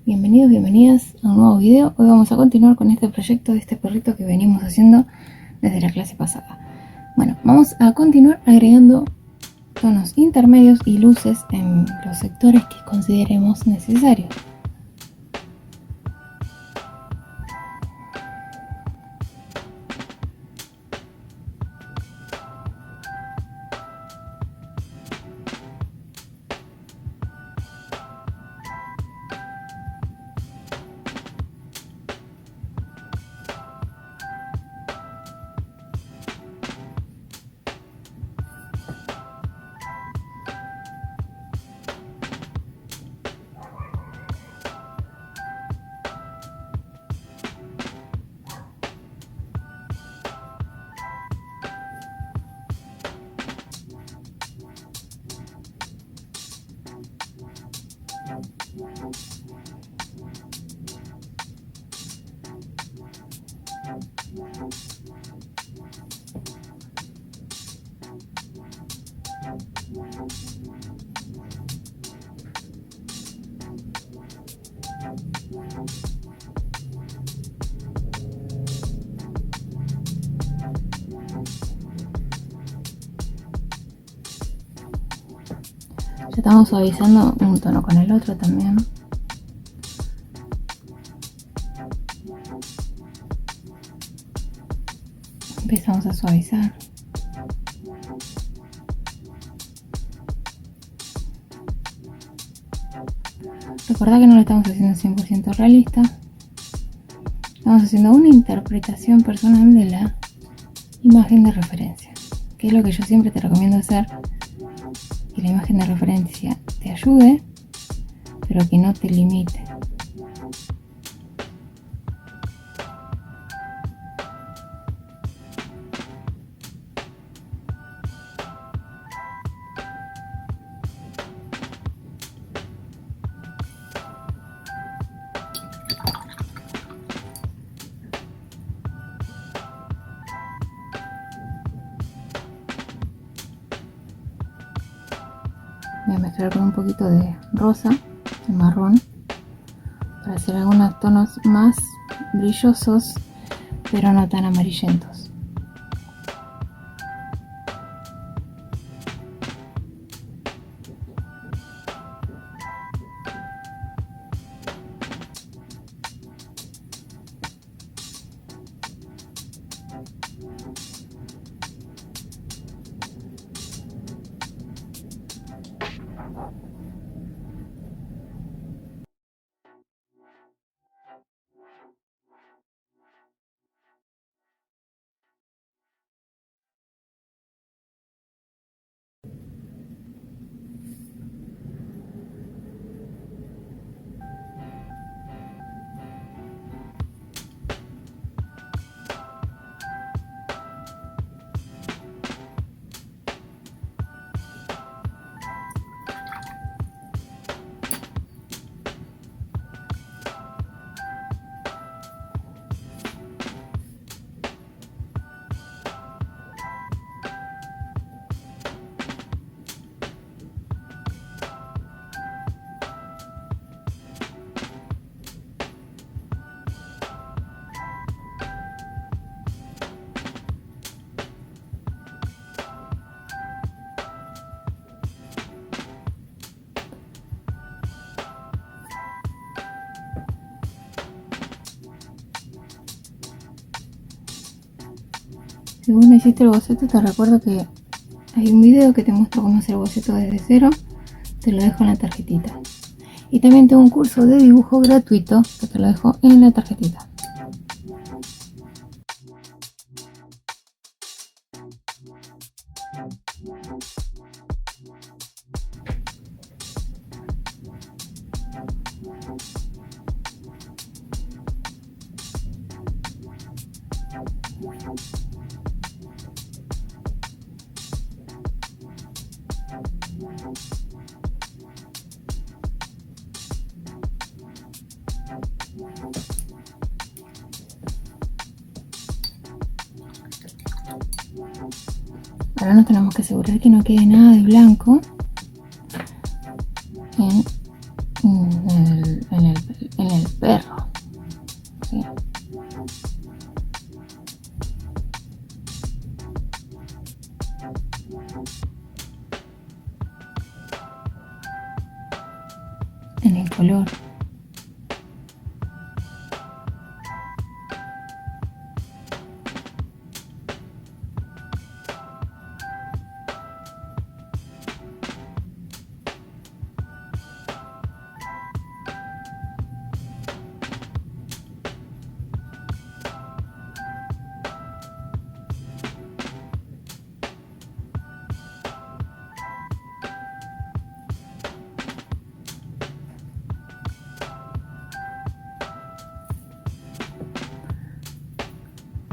Bienvenidos, bienvenidas a un nuevo video. Hoy vamos a continuar con este proyecto de este perrito que venimos haciendo desde la clase pasada. Bueno, vamos a continuar agregando tonos intermedios y luces en los sectores que consideremos necesarios. Ya estamos suavizando un tono con el otro también. Empezamos a suavizar. Recordá que no lo estamos haciendo 100% realista. Estamos haciendo una interpretación personal de la imagen de referencia, que es lo que yo siempre te recomiendo hacer, que la imagen de referencia te ayude, pero que no te limite. Voy a mezclar con un poquito de rosa, de marrón, para hacer algunos tonos más brillosos, pero no tan amarillentos. Si vos no hiciste el boceto, te recuerdo que hay un video que te muestra cómo hacer el boceto desde cero. Te lo dejo en la tarjetita. Y también tengo un curso de dibujo gratuito que te lo dejo en la tarjetita. Ahora nos tenemos que asegurar que no quede nada de blanco en perro, ¿sí? En el color.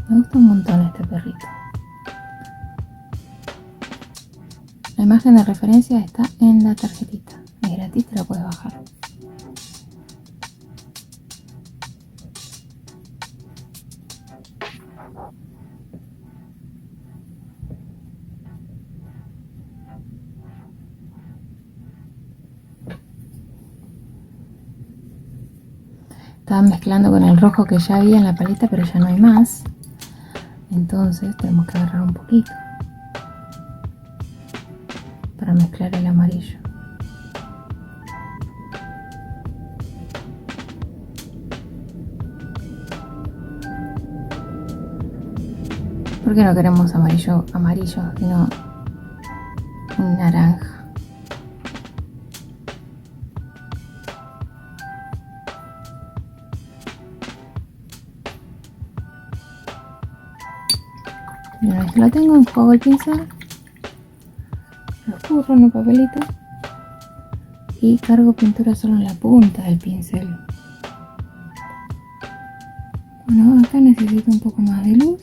Me gusta un montón este perrito. La imagen de referencia está en la tarjetita. Es gratis, te la puedes bajar. Estaba mezclando con el rojo que ya había en la paleta, pero ya no hay más. Entonces tenemos que agarrar un poquito para mezclar el amarillo. ¿Por qué no queremos amarillo, sino un naranja? Y una vez que lo tengo, enjuago el pincel, lo escurro en un papelito y cargo pintura solo en la punta del pincel. Bueno, acá necesito un poco más de luz.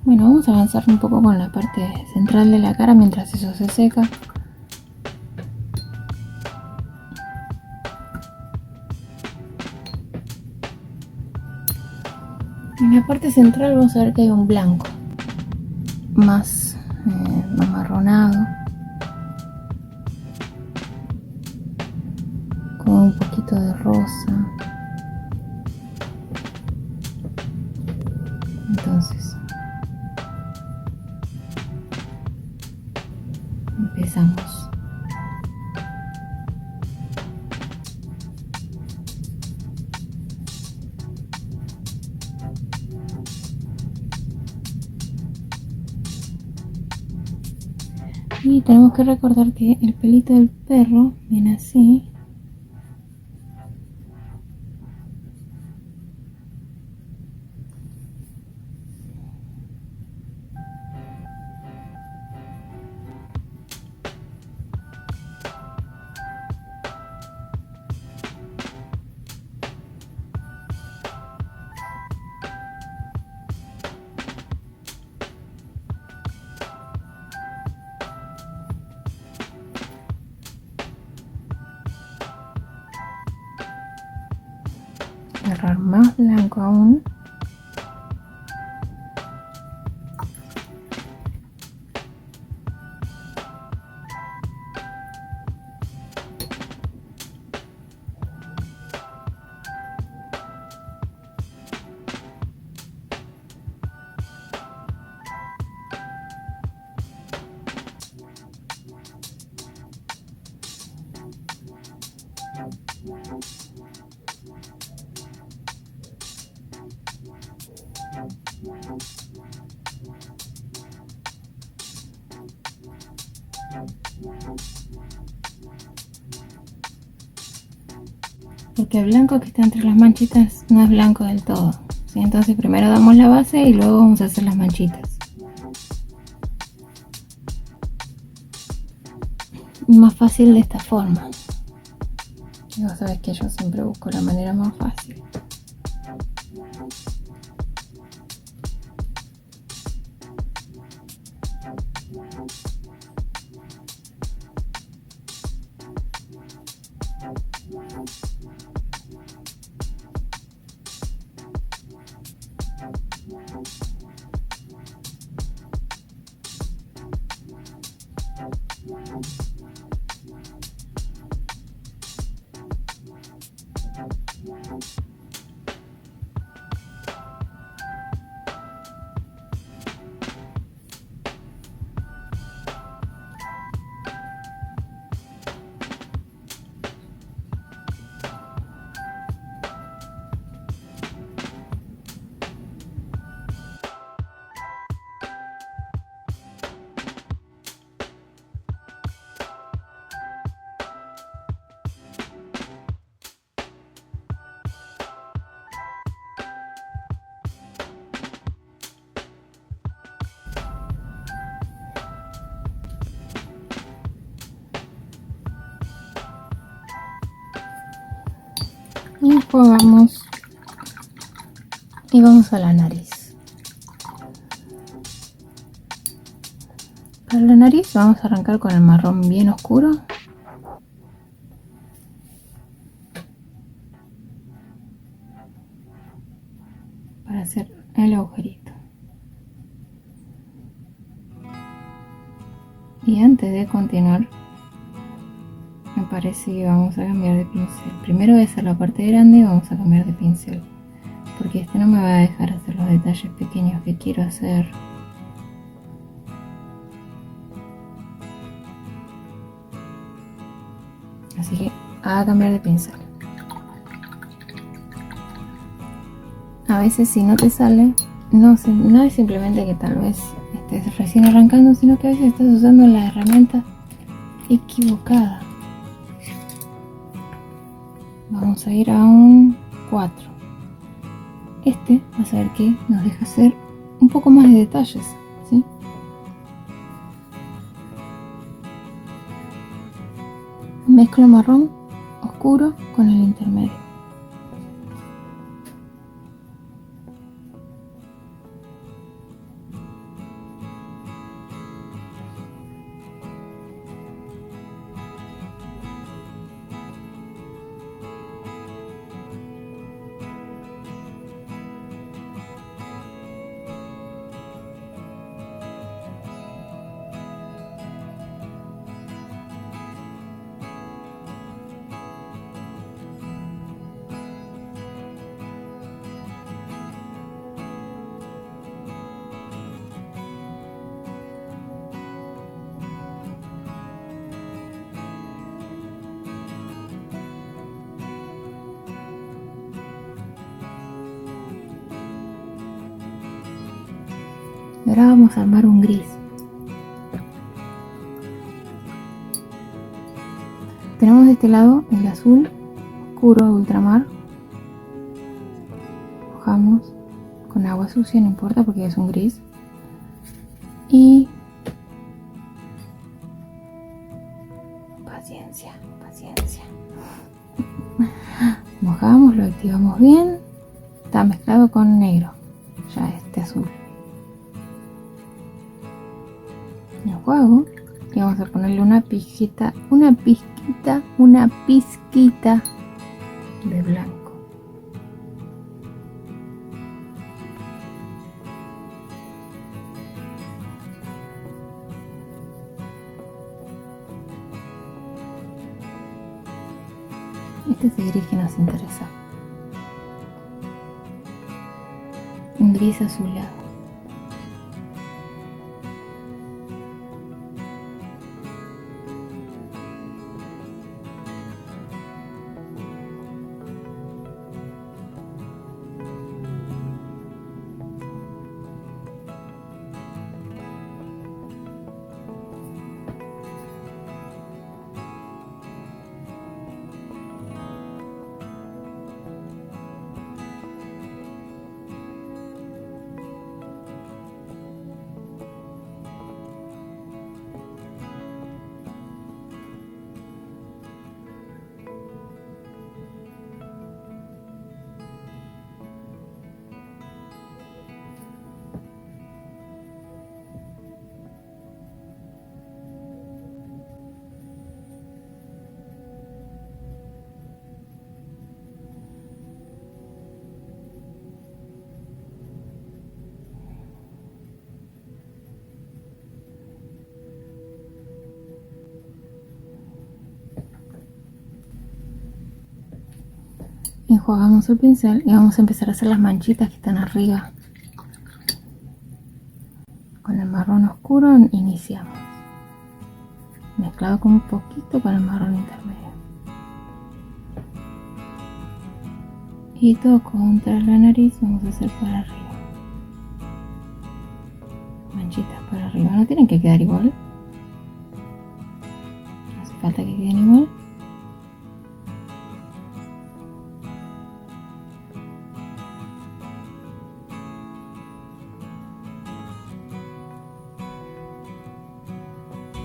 Bueno, vamos a avanzar un poco con la parte central de la cara mientras eso se seca. En la parte central vamos a ver que hay un blanco más amarronado, con un poquito de rosa. Entonces empezamos. Y tenemos que recordar que el pelito del perro viene así. Agarrar más blanco aún. Porque el blanco que está entre las manchitas no es blanco del todo, ¿sí? Entonces primero damos la base y luego vamos a hacer las manchitas. Más fácil de esta forma. Y vos sabés que yo siempre busco la manera más fácil. Y jugamos y vamos a la nariz. Para la nariz vamos a arrancar con el marrón bien oscuro. Para hacer el agujerito. Y antes de continuar, me parece que vamos a cambiar de pincel. Primero voy a hacer la parte grande y vamos a cambiar de pincel, porque este no me va a dejar hacer los detalles pequeños que quiero hacer. Así que a cambiar de pincel. A veces si no te sale, no es simplemente que tal vez estés recién arrancando, sino que a veces estás usando la herramienta equivocada. Vamos a ir a un 4. Vas a ver que nos deja hacer un poco más de detalles, ¿sí? Mezclo marrón oscuro con el intermedio. Ahora vamos a armar un gris. Tenemos de este lado el azul oscuro ultramar. Mojamos con agua sucia, no importa porque es un gris. Y paciencia. Mojamos, lo activamos bien. Está mezclado con negro, ya este azul. El juego, y vamos a ponerle una pizquita de blanco. Este es el gris que nos interesa. Un gris azulado. Enjuagamos el pincel y vamos a empezar a hacer las manchitas que están arriba. Con el marrón oscuro iniciamos, mezclado con un poquito con el marrón intermedio. Y todo contra la nariz vamos a hacer para arriba. Manchitas para arriba, no tienen que quedar igual. No hace falta que queden igual.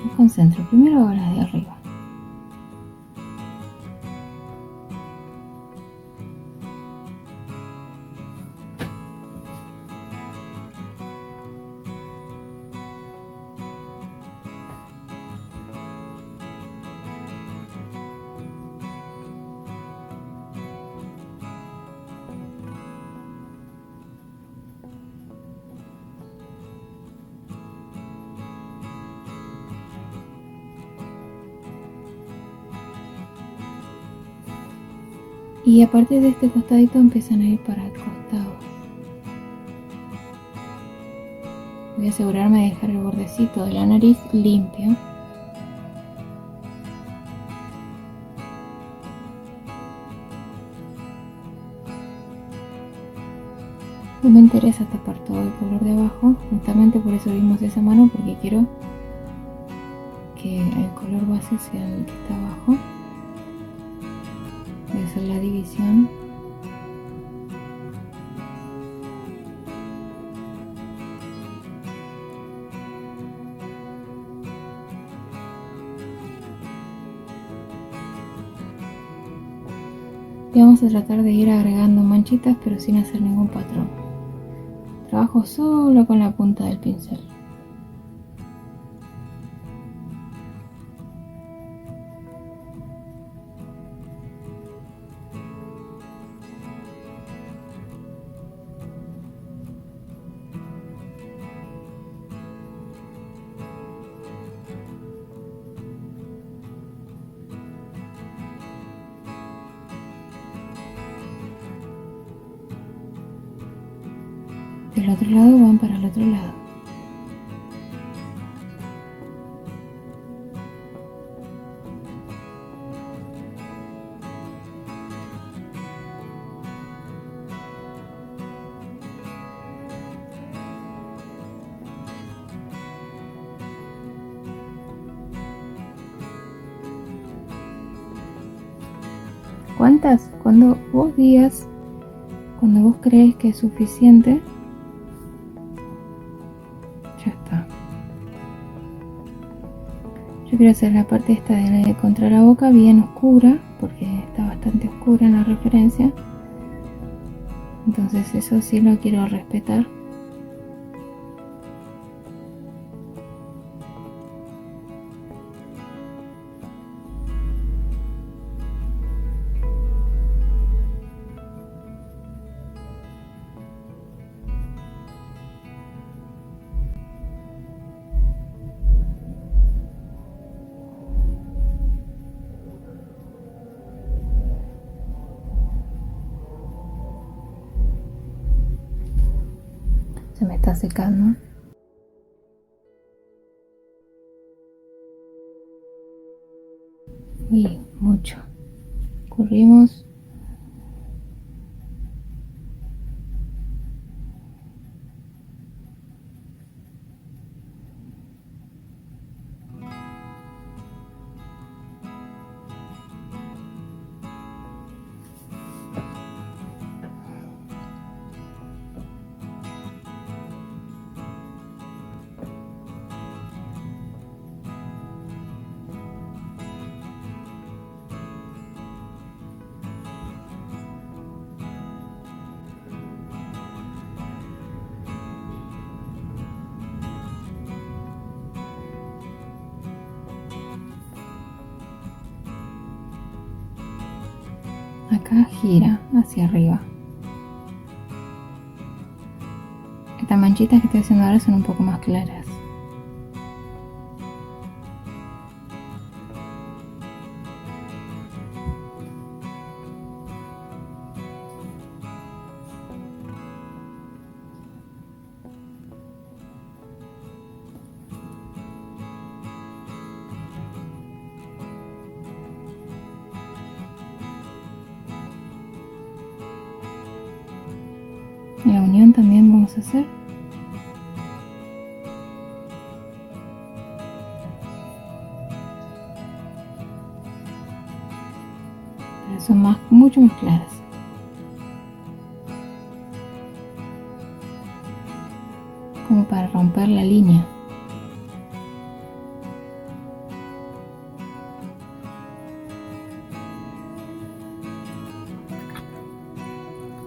Me concentro, primero hago las de arriba. Y a partir de este costadito empiezan a ir para el costado. Voy a asegurarme de dejar el bordecito de la nariz limpio. No me interesa tapar todo el color de abajo, justamente por eso vimos esa mano, porque quiero que el color base sea el que está abajo. Voy a hacer la división. Y vamos a tratar de ir agregando manchitas, pero sin hacer ningún patrón. Trabajo solo con la punta del pincel. Del otro lado van para el otro lado. ¿Cuántas? Cuando vos digas, cuando vos crees que es suficiente, ya está. Yo quiero hacer la parte esta de contra la boca bien oscura, porque está bastante oscura en la referencia. Entonces eso sí lo quiero respetar. Se me está secando. Y mucho. Corrimos. Acá gira hacia arriba. Estas manchitas que estoy haciendo ahora son un poco más claras. unión también vamos a hacer. Pero son mucho más claras. Como para romper la línea.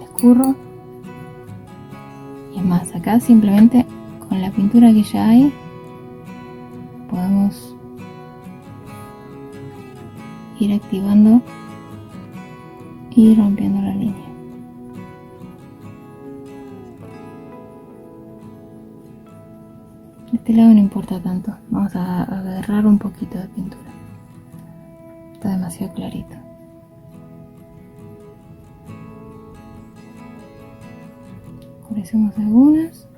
Escurro. Y es más, acá simplemente con la pintura que ya hay podemos ir activando y rompiendo la línea. De este lado no importa tanto, vamos a agarrar un poquito de pintura, está demasiado clarito. Oscurecemos algunas.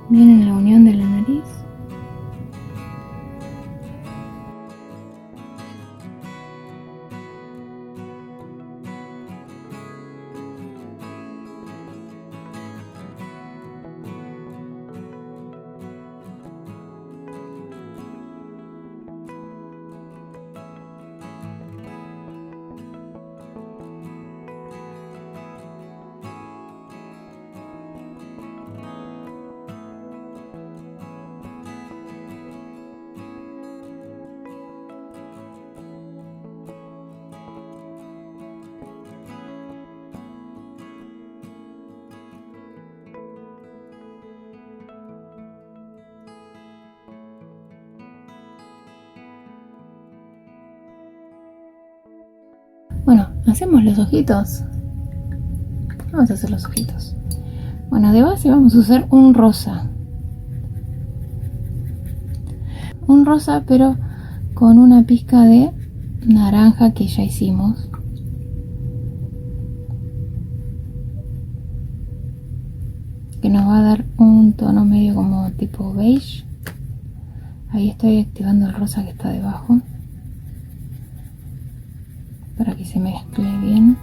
Viene la unión de la nariz. Bueno, hacemos los ojitos. Vamos a hacer los ojitos. Bueno, de base vamos a usar un rosa. Un rosa, pero con una pizca de naranja que ya hicimos. Que nos va a dar un tono medio como tipo beige. Ahí estoy activando el rosa que está debajo, para que se mezcle bien.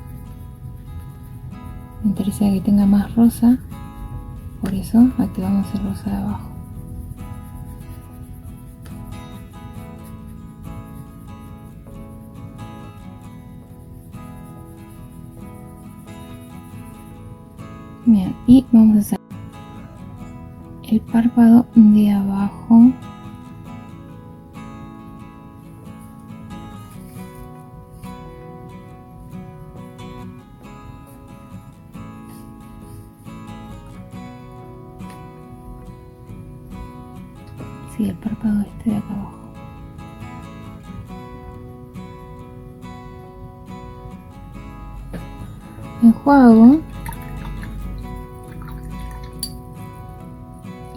Me interesa que tenga más rosa, por eso activamos el rosa de abajo. Bien, y vamos a hacer el párpado de abajo. Sí, el párpado este de acá abajo. Enjuago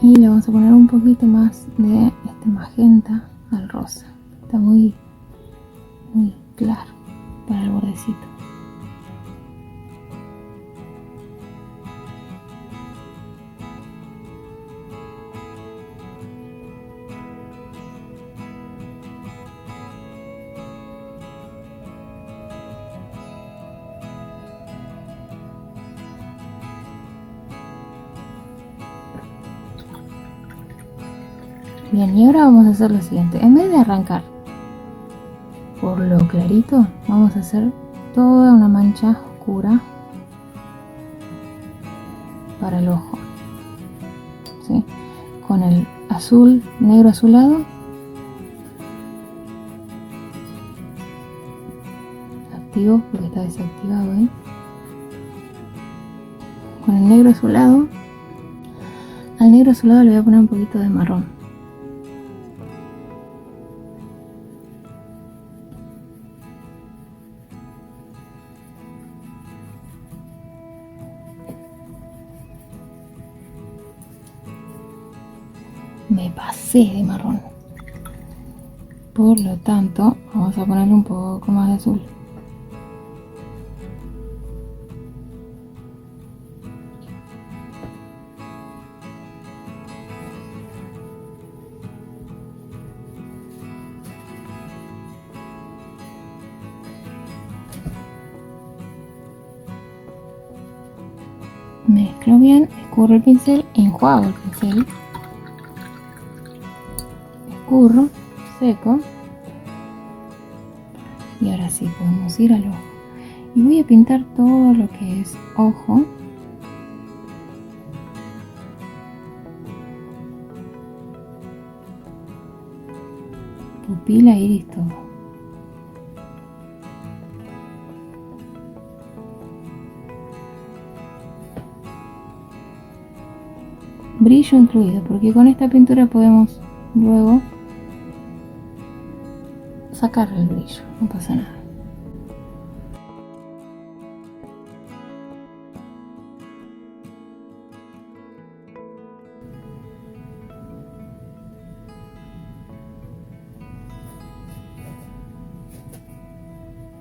y le vamos a poner un poquito más de este magenta al rosa. Está muy claro para el bordecito. Bien, y ahora vamos a hacer lo siguiente. En vez de arrancar por lo clarito, vamos a hacer toda una mancha oscura para el ojo, ¿sí? Con el azul, negro azulado, activo porque está desactivado ahí. Con el negro azulado, al negro azulado le voy a poner un poquito de marrón. me pasé de marrón. Por lo tanto, vamos a ponerle un poco más de azul. Mezclo bien, escurro el pincel, enjuago el pincel, escurro, seco, y ahora sí podemos ir al ojo. Y voy a pintar todo lo que es ojo, pupila, iris, todo. Brillo incluido, porque con esta pintura podemos luego sacar el brillo, no pasa nada.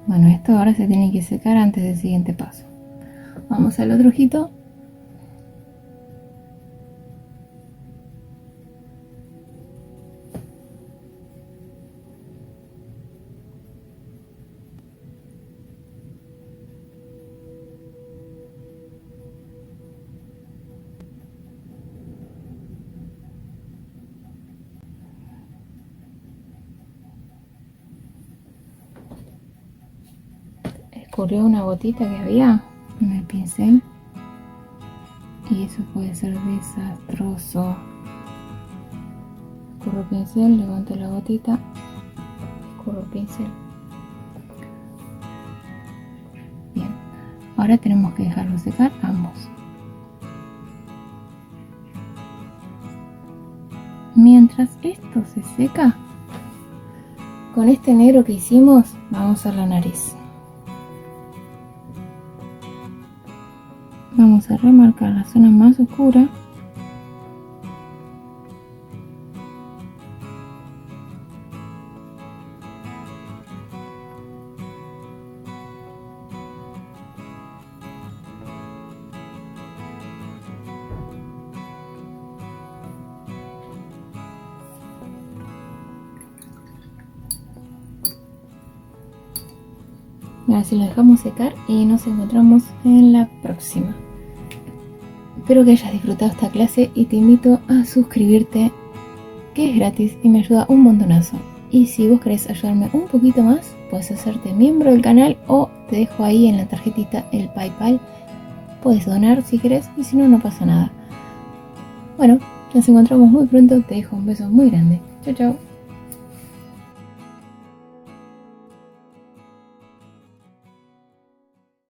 Bueno, esto ahora se tiene que secar antes del siguiente paso. Vamos al otro ojito. Escurrió una gotita que había en el pincel y eso puede ser desastroso. Escurro el pincel, levanto la gotita, escurro el pincel. Bien, ahora tenemos que dejarlo secar ambos. Mientras esto se seca, con este negro que hicimos vamos a la nariz. Vamos a remarcar la zona más oscura. Y ahora sí lo dejamos secar y nos encontramos en la próxima. Espero que hayas disfrutado esta clase y te invito a suscribirte, que es gratis y me ayuda un montonazo. Y si vos querés ayudarme un poquito más, puedes hacerte miembro del canal o te dejo ahí en la tarjetita el PayPal. Puedes donar si querés y si no, no pasa nada. Bueno, nos encontramos muy pronto, te dejo un beso muy grande. Chau, chau.